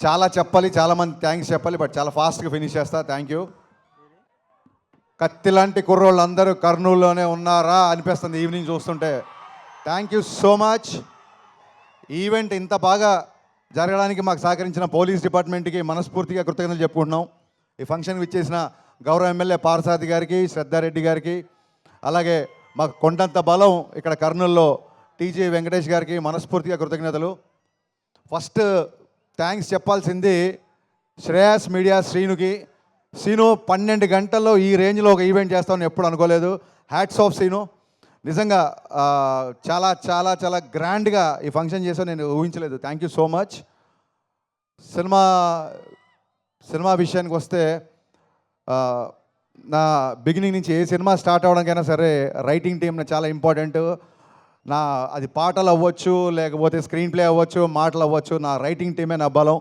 చాలా చెప్పాలి, చాలామంది థ్యాంక్స్ చెప్పాలి, బట్ చాలా ఫాస్ట్గా ఫినిష్ చేస్తా. Thank you. కత్తి లాంటి కుర్రోళ్ళు అందరూ కర్నూలులోనే ఉన్నారా అనిపిస్తుంది ఈవినింగ్ చూస్తుంటే. Thank you so much. Event ఇంత బాగా జరగడానికి మాకు సహకరించిన పోలీస్ డిపార్ట్మెంట్కి మనస్ఫూర్తిగా కృతజ్ఞతలు చెప్పుకుంటున్నాం. ఈ ఫంక్షన్కి ఇచ్చేసిన గౌరవ ఎమ్మెల్యే పార్సాది గారికి, శ్రద్ధారెడ్డి గారికి, అలాగే మాకు కొండంత బలం ఇక్కడ కర్నూలులో టీజీ వెంకటేష్ గారికి మనస్ఫూర్తిగా కృతజ్ఞతలు. ఫస్ట్ థ్యాంక్స్ చెప్పాల్సింది శ్రేయాస్ మీడియా శ్రీనుకి. శ్రీను 12 గంటల్లో ఈ రేంజ్లో ఒక ఈవెంట్ చేస్తామని ఎప్పుడు అనుకోలేదు. Hats off Srinu. నిజంగా చాలా చాలా చాలా గ్రాండ్గా ఈ ఫంక్షన్ చేసావు, నేను ఊహించలేదు. Thank you so much. Cinema విషయానికి వస్తే నా బిగినింగ్ నుంచి ఏ సినిమా స్టార్ట్ అవ్వడానికైనా సరే రైటింగ్ టీమ్ చాలా ఇంపార్టెంట్. అది పాటలు అవ్వచ్చు, లేకపోతే స్క్రీన్ ప్లే అవ్వచ్చు, మాటలు అవ్వచ్చు, నా రైటింగ్ టీమే నా బలం.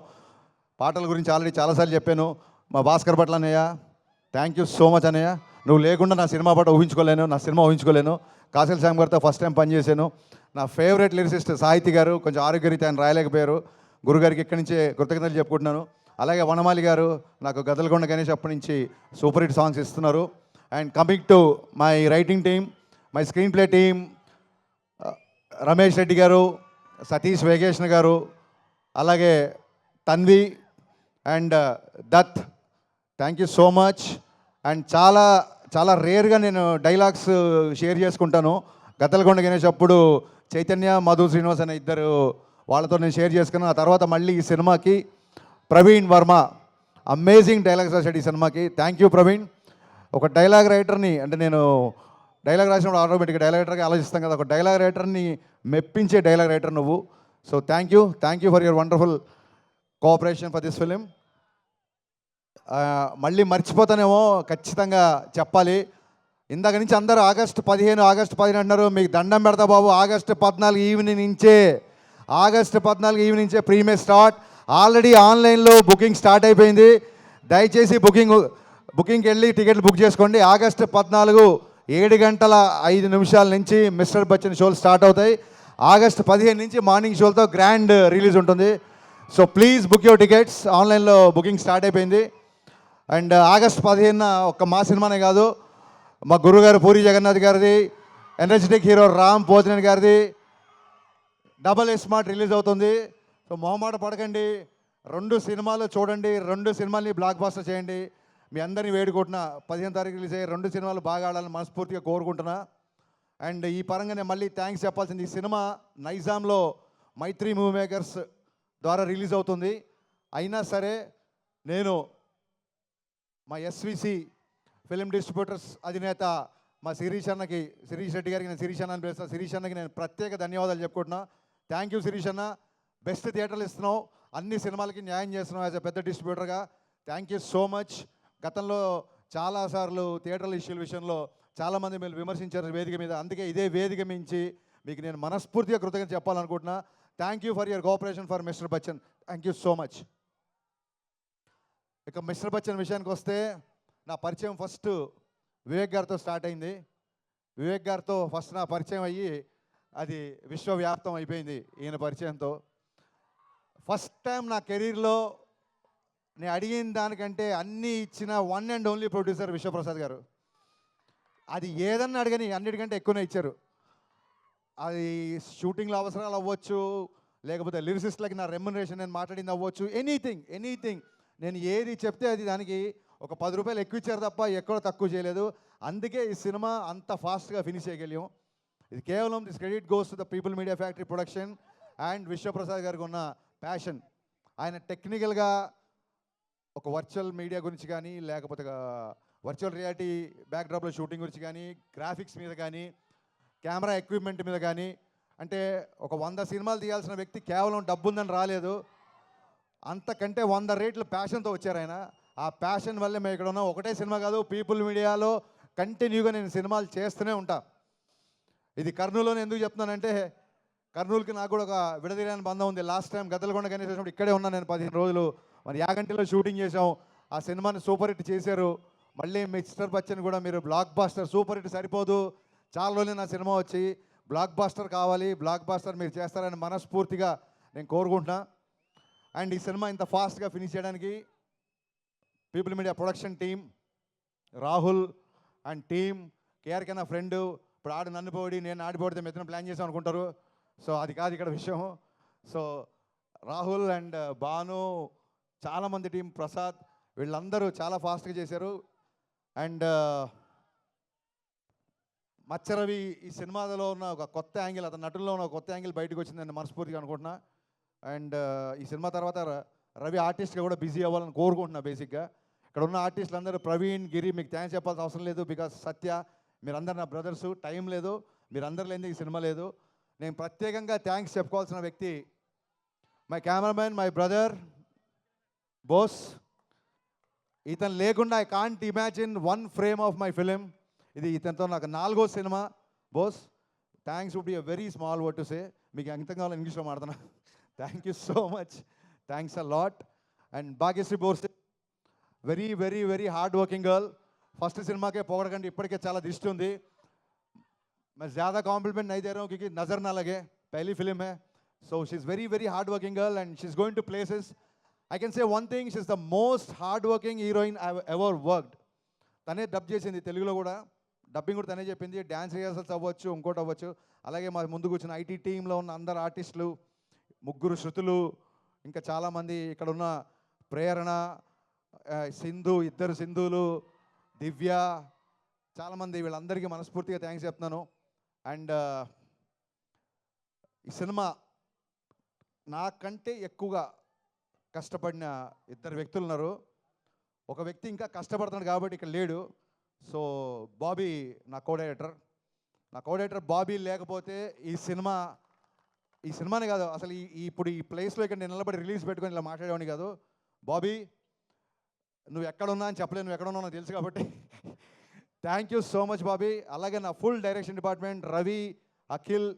పాటల గురించి ఆల్రెడీ చాలాసార్లు చెప్పాను. మా భాస్కర్ భట్ల అన్నయ్య, థ్యాంక్ యూ సో మచ్ అన్నయ్య. నువ్వు లేకుండా నా సినిమా పాట ఊహించుకోలేను, నా సినిమా ఊహించుకోలేను. కాసిల్ శ్యామ్ గారితో ఫస్ట్ టైం పనిచేశాను. నా ఫేవరెట్ లిరిసిస్ట్ సాహితీ గారు, కొంచెం ఆరోగ్యరీత్యా ఆయన రాయలేకపోయారు. గురుగారికి ఇక్కడి నుంచే కృతజ్ఞతలు చెప్పుకుంటున్నాను. అలాగే వనమాలి గారు నాకు గదలకొండ గణేష్ అప్పటి నుంచి సూపర్ హిట్ సాంగ్స్ ఇస్తున్నారు. And coming to my writing team, my screen play team, Ramesh Reddy గారు, సతీష్ వేగేష్ణ గారు, అలాగే Tanvi and Dutt, thank you so much. And చాలా చాలా రేర్గా నేను డైలాగ్స్ షేర్ చేసుకుంటాను. గద్దలకొండ గణేష్ అప్పుడు చైతన్య, మధు శ్రీనివాస్ అనే ఇద్దరు వాళ్ళతో నేను షేర్ చేసుకున్నాను. ఆ తర్వాత మళ్ళీ ఈ సినిమాకి ప్రవీణ్ వర్మ అమేజింగ్ డైలాగ్స్ రాశాడు ఈ సినిమాకి. Thank you Praveen. ఒక డైలాగ్ రైటర్ని, అంటే నేను డైలాగ్ రాసినప్పుడు ఆటోమేటిక్గా డైలాగ్ రైటర్గా ఆలోచిస్తాం కదా, ఒక డైలాగ్ రైటర్ని మెప్పించే డైలాగ్ రైటర్ నువ్వు. So thank you for your wonderful cooperation for this film. మళ్ళీ మర్చిపోతానేమో, ఖచ్చితంగా చెప్పాలి. ఇందాక నుంచి అందరూ ఆగస్టు 15 అంటున్నారు. మీకు దండం పెడతా బాబు. ఆగస్టు 14 ఈవినింగ్ నుంచే ప్రీమే స్టార్ట్. ఆల్రెడీ ఆన్లైన్లో బుకింగ్ స్టార్ట్ అయిపోయింది. దయచేసి బుకింగ్కి వెళ్ళి టికెట్లు బుక్ చేసుకోండి. ఆగస్టు 14 7:05 నుంచి మిస్టర్ బచ్చన్ షోలు స్టార్ట్ అవుతాయి. ఆగస్టు 15 నుంచి మార్నింగ్ షోలతో గ్రాండ్ రిలీజ్ ఉంటుంది. So please book your tickets. ఆన్లైన్లో బుకింగ్ స్టార్ట్ అయిపోయింది. అండ్ ఆగస్టు 15 ఒక్క మా సినిమానే కాదు, మా గురుగారు పూరి జగన్నాథ్ గారిది, ఎనర్జెటిక్ హీరో రామ్ పోతినేని గారిది డబల్ స్మార్ట్ రిలీజ్ అవుతుంది. సో మొహమాట పడకండి, 2 సినిమాలు చూడండి, 2 సినిమాల్ని బ్లాక్ బాస్టర్ చేయండి. మీ అందరినీ వేడుకుంటున్నా 15 తారీఖు రిలీజ్ అయ్యే 2 సినిమాలు బాగా ఆడాలని మనస్ఫూర్తిగా కోరుకుంటున్నా. అండ్ ఈ పరంగా నేను మళ్ళీ థ్యాంక్స్ చెప్పాల్సింది, ఈ సినిమా నైజాంలో మైత్రి మూవీ మేకర్స్ ద్వారా రిలీజ్ అవుతుంది. అయినా సరే నేను మా ఎస్విసి ఫిలిం డిస్ట్రిబ్యూటర్స్ అధినేత మా శిరీష్ రెడ్డి గారికి, నేను శిరీష్ అన్న అని పిలుస్తాను, శిరీష్ అన్నకి నేను ప్రత్యేక ధన్యవాదాలు చెప్పుకుంటున్నా. థ్యాంక్ యూ శిరీష్ అన్న. బెస్ట్ థియేటర్లు ఇస్తున్నావు, అన్ని సినిమాలకి న్యాయం చేస్తున్నావు యాజ్ ఎ పెద్ద డిస్ట్రిబ్యూటర్గా. Thank you so much. గతంలో చాలాసార్లు థియేటర్ల ఇష్యూల విషయంలో చాలామంది మీరు విమర్శించారు వేదిక మీద. అందుకే ఇదే వేదిక మించి మీకు నేను మనస్ఫూర్తిగా కృతజ్ఞత చెప్పాలనుకుంటున్నా. Thank you for your cooperation for mister Bachchan. Thank you so much. ఇక మిస్టర్ బచ్చన్ విషయానికి వస్తే, నా పరిచయం ఫస్ట్ వివేక్ గారితో స్టార్ట్ అయింది. వివేక్ గారితో ఫస్ట్ నా పరిచయం అయ్యి అది విశ్వవ్యాప్తం అయిపోయింది ఈయన పరిచయంతో. ఫస్ట్ టైం నా కెరీర్లో నేను అడిగిన దానికంటే అన్నీ ఇచ్చిన one and only producer Vishwaprasad గారు. అది ఏదన్నా అడగని అన్నిటికంటే ఎక్కువనే ఇచ్చారు. అది షూటింగ్లో అవసరాలు అవ్వచ్చు, లేకపోతే లిరిసిస్ట్లకి నా రెమ్యునరేషన్ నేను మాట్లాడింది అవ్వచ్చు, ఎనీథింగ్ నేను ఏది చెప్తే అది దానికి ఒక 10 రూపాయలు ఎక్కువ ఇచ్చారు తప్ప ఎక్కడో తక్కువ చేయలేదు. అందుకే ఈ సినిమా అంత ఫాస్ట్గా ఫినిష్ చేయగలిగాం. ఇది కేవలం this credit goes to the people media factory production and Vishwaprasad గారికి ఉన్న ప్యాషన్. ఆయన టెక్నికల్గా ఒక వర్చువల్ మీడియా గురించి కానీ, లేకపోతే వర్చువల్ రియాలిటీ బ్యాక్డ్రాప్లో షూటింగ్ గురించి కానీ, గ్రాఫిక్స్ మీద కానీ, కెమెరా ఎక్విప్మెంట్ మీద కానీ, అంటే ఒక 100 సినిమాలు తీయాల్సిన వ్యక్తి కేవలం డబ్బు ఉందని రాలేదు, అంతకంటే 100 రెట్లు ప్యాషన్తో వచ్చారు ఆయన. ఆ ప్యాషన్ వల్లే మేము ఇక్కడ ఉన్నాం. ఒకటే సినిమా కాదు, పీపుల్ మీడియాలో కంటిన్యూగా నేను సినిమాలు చేస్తూనే ఉంటా. ఇది కర్నూలులోనే ఎందుకు చెప్తున్నానంటే, కర్నూలుకి నాకు కూడా ఒక విడదీయని బంధం ఉంది. లాస్ట్ టైం గద్దలకొండ గణేష్ చేసినప్పుడు ఇక్కడే ఉన్నాను నేను 15 రోజులు. మరి యాగంటిలో షూటింగ్ చేసాం. ఆ సినిమాని సూపర్ హిట్ చేశారు. మళ్ళీ మిస్టర్ బచ్చన్ కూడా మీరు బ్లాక్ బాస్టర్, సూపర్ హిట్ సరిపోదు, చాలా రోజులు నా సినిమా వచ్చి బ్లాక్ బాస్టర్ కావాలి, బ్లాక్ బాస్టర్ మీరు చేస్తారని మనస్ఫూర్తిగా నేను కోరుకుంటున్నా. అండ్ ఈ సినిమా ఇంత ఫాస్ట్గా ఫినిష్ చేయడానికి people media production team, Rahul and team, KRK నా ఫ్రెండ్. ఇప్పుడు ఆడు నన్ను పోడి నేను ఆడిపోడితే మెత్తన ప్లాన్ చేసాం అనుకుంటారు. సో అది కాదు ఇక్కడ విషయం. సో రాహుల్ అండ్ భాను, చాలామంది టీం, ప్రసాద్, వీళ్ళందరూ చాలా ఫాస్ట్గా చేశారు. అండ్ మచ్చరవి ఈ సినిమాలో ఉన్న ఒక కొత్త యాంగిల్, అతని నటుల్లో ఉన్న కొత్త యాంగిల్ బయటకు వచ్చిందని మనస్ఫూర్తిగా అనుకుంటున్నా. అండ్ ఈ సినిమా తర్వాత రవి ఆర్టిస్ట్గా కూడా బిజీ అవ్వాలని కోరుకుంటున్నా. బేసిక్గా ఇక్కడ ఉన్న ఆర్టిస్టులు అందరూ, ప్రవీణ్, గిరి, మీకు థ్యాంక్స్ చెప్పాల్సిన అవసరం లేదు. బికాస్ సత్య, మీరందరూ నా బ్రదర్సు. టైం లేదు, మీరందరూ లేని ఈ సినిమా లేదు. నేను ప్రత్యేకంగా థ్యాంక్స్ చెప్పుకోవాల్సిన వ్యక్తి my cameraman, my brother Bose. ఇతను లేకుండా I can't imagine one frame of my film. ఇది ఇతనితో నాకు 4వ cinema. Bose, thanks would be a very small word to say. మీకు ఎంత కావాలో ఇంగ్లీష్లో మాడుతున్నా. Thank you so much, thanks a lot. And Bhagyashree Borse, very very very hard working girl. First cinema के पोगड़कंडी इप्पटिके चाला दृष्टि उंदी. मैं ज़्यादा कॉम्प्लीमेंट नहीं दे रहा हूँ क्योंकि नज़र ना लगे, पहली फिल्म है. So she's very very hard working girl and she's going to places. I can say one thing, she's the most hard working heroine I've ever worked. తనే డబ్ చేసింది తెలుగులో కూడా, డబ్బింగ్ కూడా తనే చెప్పింది. డ్యాన్స్ రిహర్సల్స్ అవ్వచ్చు, ఇంకోటి అవ్వచ్చు. అలాగే మా ముందుకు వచ్చిన ఐటీ టీంలో ఉన్న అందరు ఆర్టిస్టులు, 3 శృతులు, ఇంకా చాలామంది ఇక్కడ ఉన్న ప్రేరణ, సింధు, 2 సింధులు, దివ్య, చాలామంది, వీళ్ళందరికీ మనస్ఫూర్తిగా థ్యాంక్స్ చెప్తున్నాను. అండ్ ఈ సినిమా నాకంటే ఎక్కువగా కష్టపడిన 2 వ్యక్తులు ఉన్నారు. ఒక వ్యక్తి ఇంకా కష్టపడుతున్నాడు కాబట్టి ఇక్కడ లేడు. సో బాబీ నా కో డైరెక్టర్ బాబీ లేకపోతే ఈ సినిమానే కాదు అసలు ఇప్పుడు ఈ ప్లేస్లో ఇక్కడ నేను నిలబడి రిలీజ్ పెట్టుకొని ఇలా మాట్లాడేవాడిని కాదు. బాబీ, నువ్వు ఎక్కడున్నా అని చెప్పలేదు, నువ్వు ఎక్కడున్నావు నాకు తెలుసు కాబట్టి thank you so much Bobby. అలాగే నా full direction department, Ravi, Akhil,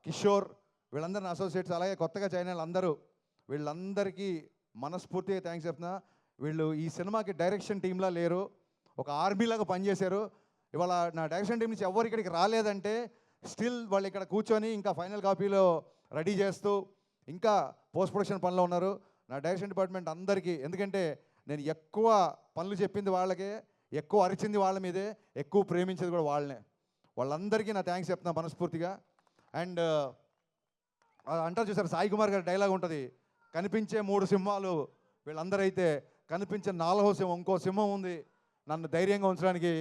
Kishore, వీళ్ళందరూ నా అసోసియేట్స్, అలాగే కొత్తగా జాయిన్ అయిన అందరూ, వీళ్ళందరికీ మనస్ఫూర్తిగా థ్యాంక్స్ చెప్తున్నా. వీళ్ళు ఈ సినిమాకి డైరెక్షన్ టీంలా లేరు, ఒక ఆర్మీలాగా పనిచేశారు. ఇవాళ నా డైరెక్షన్ టీం నుంచి ఎవరు ఇక్కడికి రాలేదంటే స్టిల్ వాళ్ళు ఇక్కడ కూర్చొని ఇంకా ఫైనల్ కాపీలో రెడీ చేస్తూ ఇంకా పోస్ట్ ప్రొడక్షన్ పనిలో ఉన్నారు. నా డైరెక్షన్ డిపార్ట్మెంట్ అందరికీ, ఎందుకంటే నేను ఎక్కువ పనులు చెప్పింది వాళ్ళకే, ఎక్కువ అరిచింది వాళ్ళ మీదే, ఎక్కువ ప్రేమించేది కూడా వాళ్ళనే. వాళ్ళందరికీ నా థ్యాంక్స్ చెప్తున్నా మనస్ఫూర్తిగా. అండ్ అంటారు చూసారు, సాయి కుమార్ గారి డైలాగ్ ఉంటుంది, కనిపించే 3 సింహాలు, వీళ్ళందరూ అయితే కనిపించే 4వ సింహం, ఇంకో సింహం ఉంది నన్ను ధైర్యంగా ఉంచడానికి.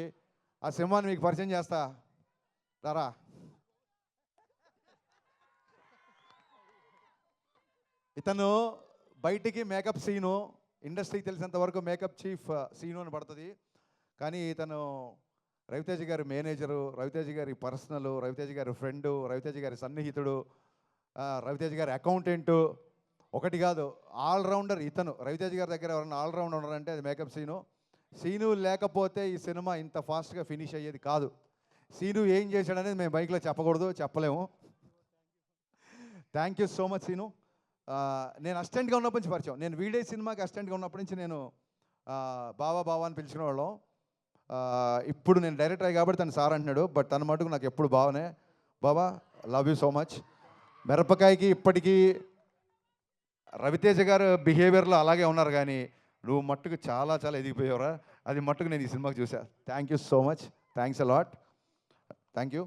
ఆ సింహాన్ని మీకు పరిచయం చేస్తా రారా. ఇతను బయటికి మేకప్ సీను, ఇండస్ట్రీకి తెలిసినంత వరకు మేకప్ చీఫ్ సీను అని పడుతుంది. కానీ ఇతను రవితేజ గారి మేనేజరు, రవితేజ గారి పర్సనల్, రవితేజ గారి ఫ్రెండు, రవితేజ గారి సన్నిహితుడు, రవితేజ గారి అకౌంటెంటు, ఒకటి కాదు ఆల్రౌండర్ ఇతను. రవితేజ గారి దగ్గర ఎవరైనా ఆల్రౌండర్ ఉన్నారంటే అది మేకప్ సీను. సీను లేకపోతే ఈ సినిమా ఇంత ఫాస్ట్గా ఫినిష్ అయ్యేది కాదు. సీను ఏం చేశాడనేది మేము బైక్లో చెప్పకూడదు, చెప్పలేము. Thank you so much Seenu. నేను అసిస్టెంట్గా ఉన్నప్పటి నుంచి పరిచయం, నేను వీడే సినిమాకి అసిస్టెంట్గా ఉన్నప్పటి నుంచి నేను బావా అని పిలిచిన వాళ్ళం. ఇప్పుడు నేను డైరెక్టర్ అయ్యి కాబట్టి తను సార్ అంటున్నాడు, బట్ తన మటుకు నాకు ఎప్పుడు బావనే. బావా, లవ్ యూ సో మచ్. మిరపకాయకి ఇప్పటికీ రవితేజ గారు బిహేవియర్లో అలాగే ఉన్నారు, కానీ నువ్వు మట్టుకు చాలా చాలా ఎదిగిపోయావురా, అది మట్టుకు నేను ఈ సినిమాకి చూసా. Thank you so much, thanks a lot, thank you.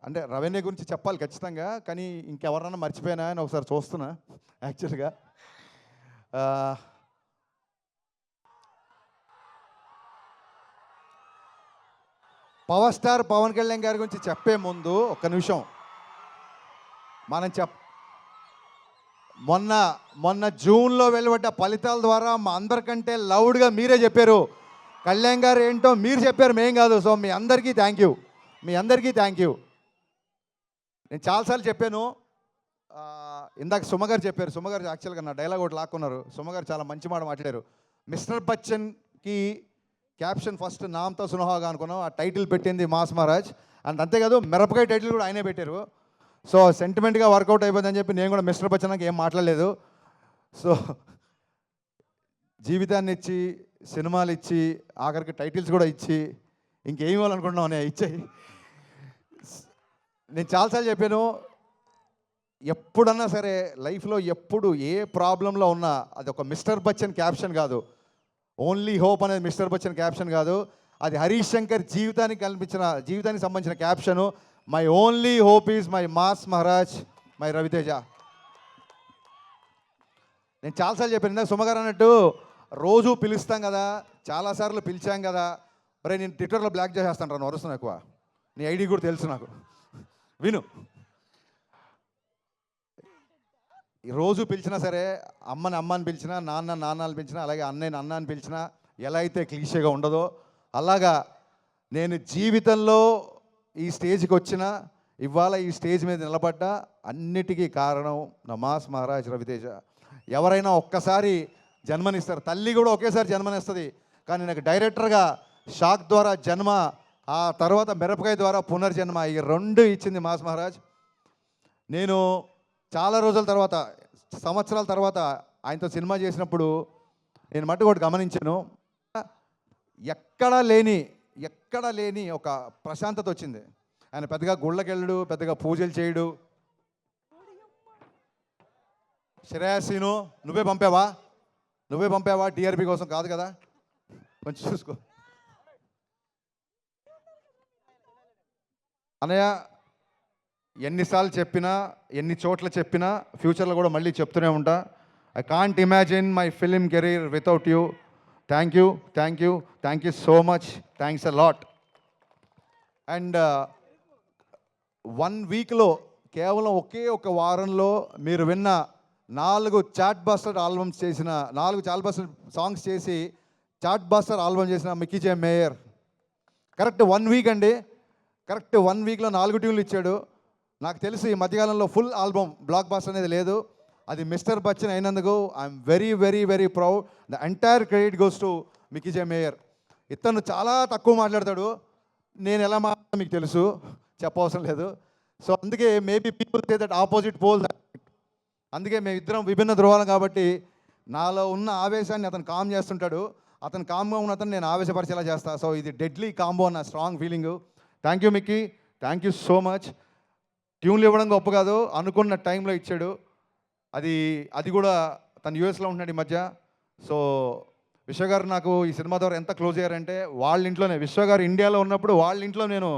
అంటే రవీణ గురించి చెప్పాలి ఖచ్చితంగా, కానీ ఇంకెవరన్నా మర్చిపోయినా అని ఒకసారి చూస్తున్నా యాక్చువల్గా. పవర్ స్టార్ పవన్ కళ్యాణ్ గారి గురించి చెప్పే ముందు ఒక్క నిమిషం మనం మొన్న జూన్లో వెలువడ్డ ఫలితాల ద్వారా మా అందరికంటే లౌడ్గా మీరే చెప్పారు, కళ్యాణ్ గారు ఏంటో మీరు చెప్పారు, మేం కాదు. సో మీ అందరికీ థ్యాంక్ యూ, మీ అందరికీ థ్యాంక్ యూ. నేను చాలాసార్లు చెప్పాను, ఇందాక సుమగారు చెప్పారు, సుమగారు యాక్చువల్గా నా డైలాగ్ ఒకటి లాక్కున్నారు. సుమగారు చాలా మంచి మాట మాట్లాడారు. మిస్టర్ బచ్చన్కి క్యాప్షన్ ఫస్ట్ నామ్తో సునహాగా అనుకున్నాం, ఆ టైటిల్ పెట్టింది మాస్ మహారాజ్. అండ్ అంతేకాదు మిరపకాయ టైటిల్ కూడా ఆయనే పెట్టారు. సో సెంటిమెంట్గా వర్కౌట్ అయిపోయిందని చెప్పి నేను కూడా మిస్టర్ బచ్చన్కి ఏం మాట్లాడలేదు. సో జీవితాన్ని ఇచ్చి, సినిమాలు ఇచ్చి, ఆఖరికి టైటిల్స్ కూడా ఇచ్చి, ఇంకేం ఇవ్వాలనుకుంటున్నావు నేను ఇచ్చాయి. నేను చాలాసార్లు చెప్పాను, ఎప్పుడన్నా సరే లైఫ్లో ఎప్పుడు ఏ ప్రాబ్లంలో ఉన్నా అది ఒక మిస్టర్ బచ్చన్ క్యాప్షన్ కాదు, ఓన్లీ హోప్ అనేది మిస్టర్ బచ్చన్ క్యాప్షన్ కాదు, అది హరీష్ శంకర్ జీవితానికి సంబంధించిన caption. My only hope is my mass Maharaj, my Ravi Teja. నేను చాలాసార్లు చెప్పాను, ఇందాక సుమగారు అన్నట్టు రోజు పిలుస్తాం కదా, చాలాసార్లు పిలిచాం కదా, మరి నేను ట్విట్టర్లో బ్లాక్ చేసేస్తాను రాను వరుస్తున్నాను ఎక్కువ, నీ ఐడి కూడా తెలుసు నాకు. విను, రోజు పిలిచినా సరే, అమ్మని అమ్మ అని పిలిచినా, నాన్న నాన్న అని పిలిచినా, అలాగే అన్నయ్యని అన్న అని పిలిచినా ఎలా అయితే క్లీషేగా ఉండదో అలాగా నేను జీవితంలో ఈ స్టేజ్కి వచ్చిన, ఇవాళ ఈ స్టేజ్ మీద నిలబడ్డా అన్నిటికీ కారణం నా మాస్ మహారాజ్ రవితేజ. ఎవరైనా ఒక్కసారి జన్మనిస్తారు, తల్లి కూడా ఒకేసారి జన్మనిస్తుంది, కానీ నాకు డైరెక్టర్గా షాక్ ద్వారా జన్మ, ఆ తర్వాత మిరపకాయ ద్వారా పునర్జన్మ, ఈ రెండు ఇచ్చింది మాస్ మహారాజ్. నేను చాలా రోజుల తర్వాత, సంవత్సరాల తర్వాత ఆయనతో సినిమా చేసినప్పుడు నేను మట్టు ఒకటి గమనించాను, ఎక్కడా లేని ఒక ప్రశాంతత వచ్చింది. ఆయన పెద్దగా గుళ్ళకెళ్ళడు, పెద్దగా పూజలు చేయడు. శ్రేయస్సీను నువ్వే పంపావా టీఆర్పీ కోసం కాదు కదా, కొంచెం చూసుకో అన్నయ్య. ఎన్నిసార్లు చెప్పినా, ఎన్ని చోట్ల చెప్పినా, ఫ్యూచర్లో కూడా మళ్ళీ చెప్తూనే ఉంటా, I can't imagine my film career without you. Thank you so much, thanks a lot. And 1 వీక్లో, కేవలం ఒకే ఒక వారంలో మీరు విన్న 4 చాట్ బస్టర్ ఆల్బమ్స్ చేసిన, 4 చాట్ బస్టర్ సాంగ్స్ చేసి చాట్ బస్టర్ ఆల్బమ్ చేసిన మిక్కీ జే మేయర్ కరెక్ట్ 1 వీక్ అండి, కరెక్ట్ 1 వీక్లో 4 ట్యూన్లు ఇచ్చాడు. నాకు తెలిసి ఈ మధ్యకాలంలో ఫుల్ ఆల్బమ్ బ్లాక్ బస్టర్ అనేది లేదు, అది మిస్టర్ బచ్చన్ అయినందుకు I'm very very very proud. The entire credit goes to Mickey J mayor. ఇతను చాలా తక్కువ మాట్లాడతాడు, నేను ఎలా మాట్లాడతాను మీకు తెలుసు, చెప్పవసరం లేదు. సో అందుకే maybe people say that opposite pole, అందుకే మేమిద్దరం విభిన్న ధృవాలం కాబట్టి నాలో ఉన్న ఆవేశాన్ని అతను కామ్ చేస్తుంటాడు, అతను కామ్గా ఉన్న అతను నేను ఆవేశపరిచేలా చేస్తాను. సో ఇది డెడ్లీ కాంబో అన్న strong feeling. Thank you Mickey, thank you so much. ట్యూన్లు ఇవ్వడం గొప్ప కాదు, అనుకున్న టైంలో ఇచ్చాడు. అది కూడా తను యూఎస్లో ఉంటున్నాడు ఈ మధ్య. సో విశ్వగారు నాకు ఈ సినిమా ద్వారా ఎంత క్లోజ్ అయ్యారంటే, వాళ్ళ ఇంట్లోనే, విశ్వగారు ఇండియాలో ఉన్నప్పుడు వాళ్ళ ఇంట్లో నేను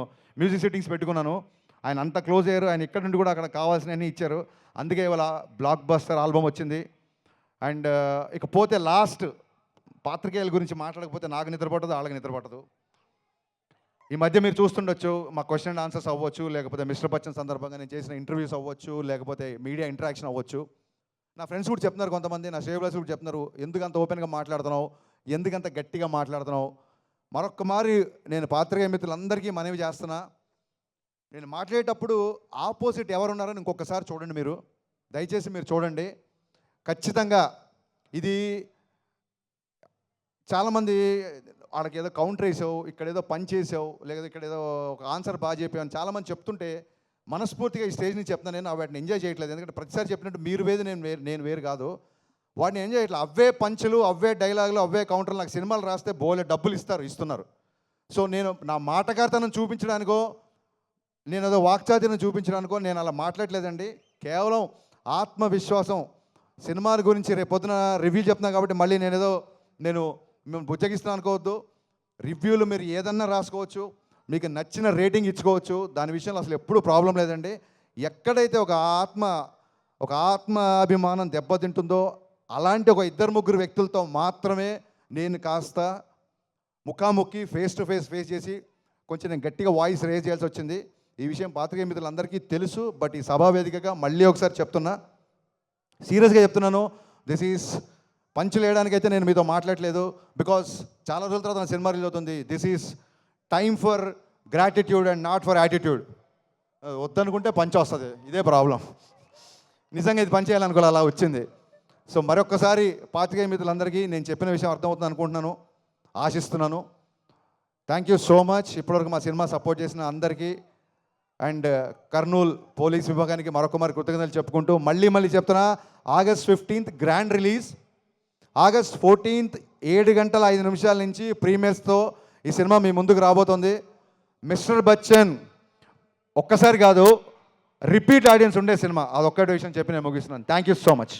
మ్యూజిక్ సెట్టింగ్స్ పెట్టుకున్నాను. ఆయన అంత క్లోజ్ అయ్యారు, ఆయన ఇక్కడ నుండి కూడా అక్కడ కావాల్సినవన్నీ ఇచ్చారు. అందుకే ఇవాళ బ్లాక్ బస్టర్ ఆల్బమ్ వచ్చింది. అండ్ ఇకపోతే లాస్ట్, పాత్రికేయుల గురించి మాట్లాడకపోతే నాకు నిద్రపట్టదు, వాళ్ళకి నిద్రపట్టదు. ఈ మధ్య మీరు చూస్తుండొచ్చు, మా క్వశ్చన్ అండ్ ఆన్సర్స్ అవ్వచ్చు, లేకపోతే మిస్టర్ బచ్చన్ సందర్భంగా నేను చేసిన ఇంటర్వ్యూస్ అవ్వచ్చు, లేకపోతే మీడియా ఇంటరాక్షన్ అవ్వచ్చు. నా ఫ్రెండ్స్ కూడా చెప్తున్నారు, కొంతమంది నా షేవ్లర్స్ కూడా చెప్తున్నారు, ఎందుకంత ఓపెన్గా మాట్లాడుతున్నావు, ఎందుకంత గట్టిగా మాట్లాడుతున్నావు. మరొక్కమారి నేను పాత్రికేయ మిత్రులందరికీ మనవి చేస్తున్నా, నేను మాట్లాడేటప్పుడు ఆపోజిట్ ఎవరున్నారని ఇంకొకసారి చూడండి, మీరు దయచేసి మీరు చూడండి. ఖచ్చితంగా ఇది చాలామంది వాళ్ళకి ఏదో కౌంటర్ వేసావు, ఇక్కడ ఏదో పని చేసావు, లేదా ఇక్కడ ఏదో ఒక ఆన్సర్ బాగా చెప్పావు అని చాలామంది చెప్తుంటే మనస్ఫూర్తిగా ఈ స్టేజ్ నుంచి చెప్తున్నాను, నేను వాటిని ఎంజాయ్ చేయట్లేదు. ఎందుకంటే ప్రతిసారి చెప్పినట్టు మీరు వేరు నేను వేరు కాదు, వాటిని ఎంజాయ్ చేయట్లేదు. అవే పంచులు, అవే డైలాగులు, అవే కౌంటర్లు. నాకు సినిమాలు రాస్తే బోలే డబ్బులు ఇస్తున్నారు. సో నేను నా మాటకారితనం చూపించడానికో, నేను ఏదో వాక్చాతుర్యం చూపించడానికో నేను అలా మాట్లాడలేదండి. కేవలం ఆత్మవిశ్వాసం. సినిమాల గురించి రేపు పొద్దున రివ్యూ చెప్తున్నాను కాబట్టి మళ్ళీ నేను మేము బుజ్జగిస్తున్నాను అనుకోవద్దు. రివ్యూలు మీరు ఏదన్నా రాసుకోవచ్చు, మీకు నచ్చిన రేటింగ్ ఇచ్చుకోవచ్చు, దాని విషయంలో అసలు ఎప్పుడూ ప్రాబ్లం లేదండి. ఎక్కడైతే ఒక ఆత్మాభిమానం దెబ్బతింటుందో అలాంటి ఒక 2-3 వ్యక్తులతో మాత్రమే నేను కాస్త ముఖాముఖి ఫేస్ టు ఫేస్ చేసి కొంచెం నేను గట్టిగా వాయిస్ రేజ్ చేయాల్సి వచ్చింది. ఈ విషయం పాత్రికేయ మిత్రులందరికీ తెలుసు. బట్ ఈ సభావేదికగా మళ్ళీ ఒకసారి చెప్తున్నా, సీరియస్గా చెప్తున్నాను, దిస్ ఈజ్ పంచులు వేయడానికైతే నేను మీతో మాట్లాడలేదు. బికాస్ చాలా రోజుల తర్వాత నా సినిమా రిలీజ్ అవుతుంది. This is time for gratitude and not for attitude. వద్దనుకుంటే పంచ్ వస్తుంది, ఇదే ప్రాబ్లం. నిజంగా ఇది పని చేయాలనుకోవాలి, అలా వచ్చింది. సో మరొక్కసారి పాత్రికేయ మిత్రులందరికీ నేను చెప్పిన విషయం అర్థమవుతుంది అనుకుంటున్నాను, ఆశిస్తున్నాను. థ్యాంక్ యూ సో మచ్ ఇప్పటివరకు మా సినిమా సపోర్ట్ చేసిన అందరికీ. అండ్ కర్నూలు పోలీస్ విభాగానికి మరొకమారి కృతజ్ఞతలు చెప్పుకుంటూ మళ్ళీ చెప్తున్నా, August 15th grand release, August 14th 7:05 నుంచి ప్రీమియర్స్తో ఈ సినిమా మీ ముందుకు రాబోతుంది. మిస్టర్ బచ్చన్ ఒక్కసారి కాదు, రిపీట్ ఆడియన్స్ ఉండే సినిమా. అదొక్కటి విషయం చెప్పి నేను ముగిస్తున్నాను. Thank you so much.